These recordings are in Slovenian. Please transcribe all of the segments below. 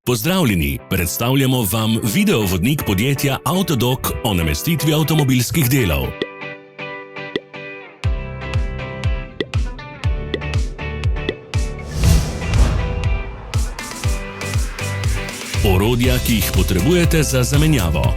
Pozdravljeni, predstavljamo vam videovodnik podjetja Avtodok o namestitvi avtomobilskih delov. Orodja, ki jih potrebujete za zamenjavo.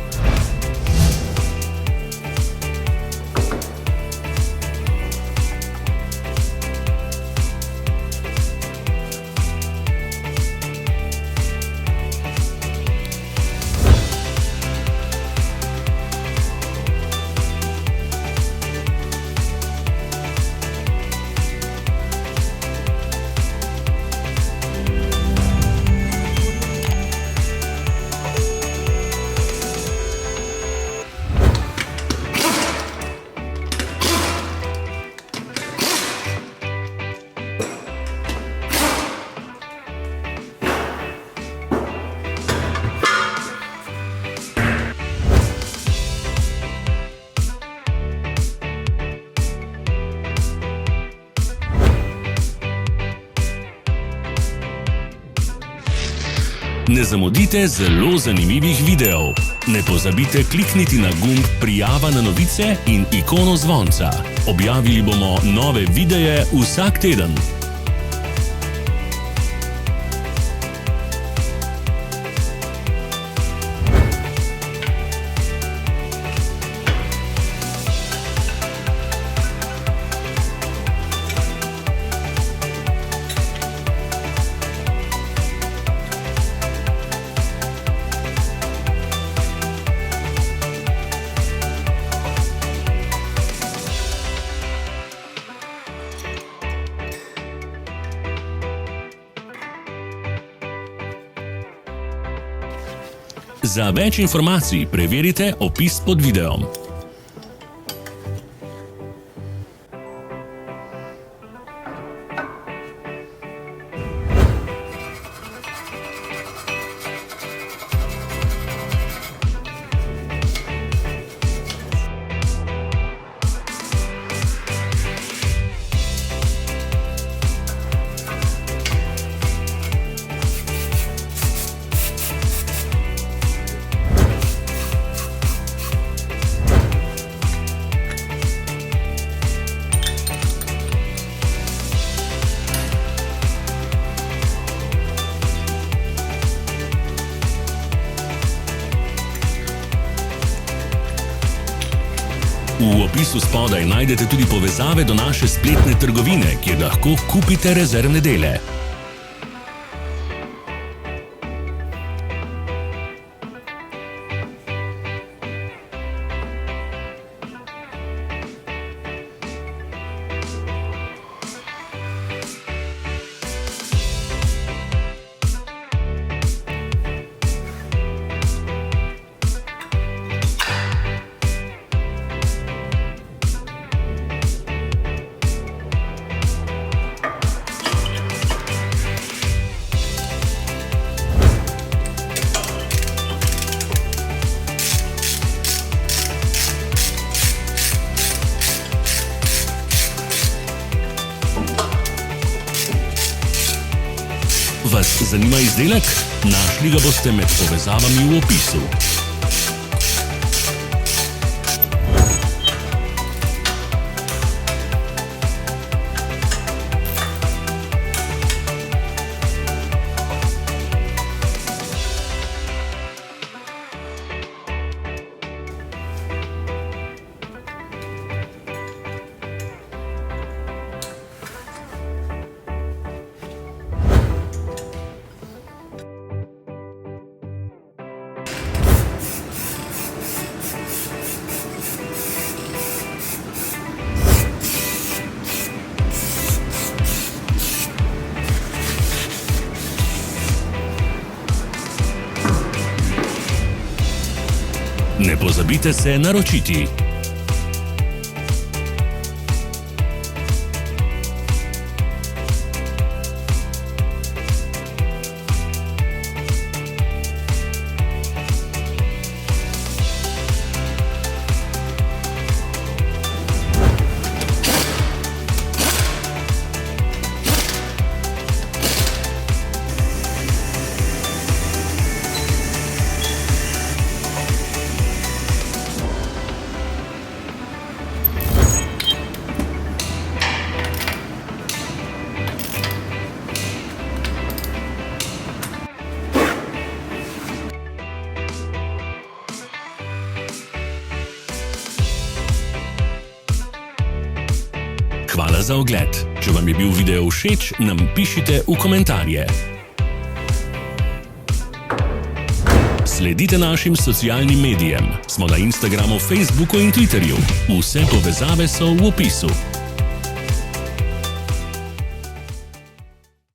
Ne zamudite zelo zanimivih videov. Ne pozabite klikniti na gumb Prijava na novice in ikono zvonca. Objavili bomo nove videe vsak teden. Za več informacij preverite opis pod videom. V opisu spodaj najdete tudi povezave do naše spletne trgovine, kjer lahko kupite rezervne dele. Vas zanima izdelek? Našli ga boste med povezavami v opisu. Ne pozabite se naročiti. Hvala za ogled. Če vam je bil video všeč, nam pišite v komentarje. Sledite našim socialnim medijem. Smo na Instagramu, Facebooku in Twitterju. Vse povezave so v opisu.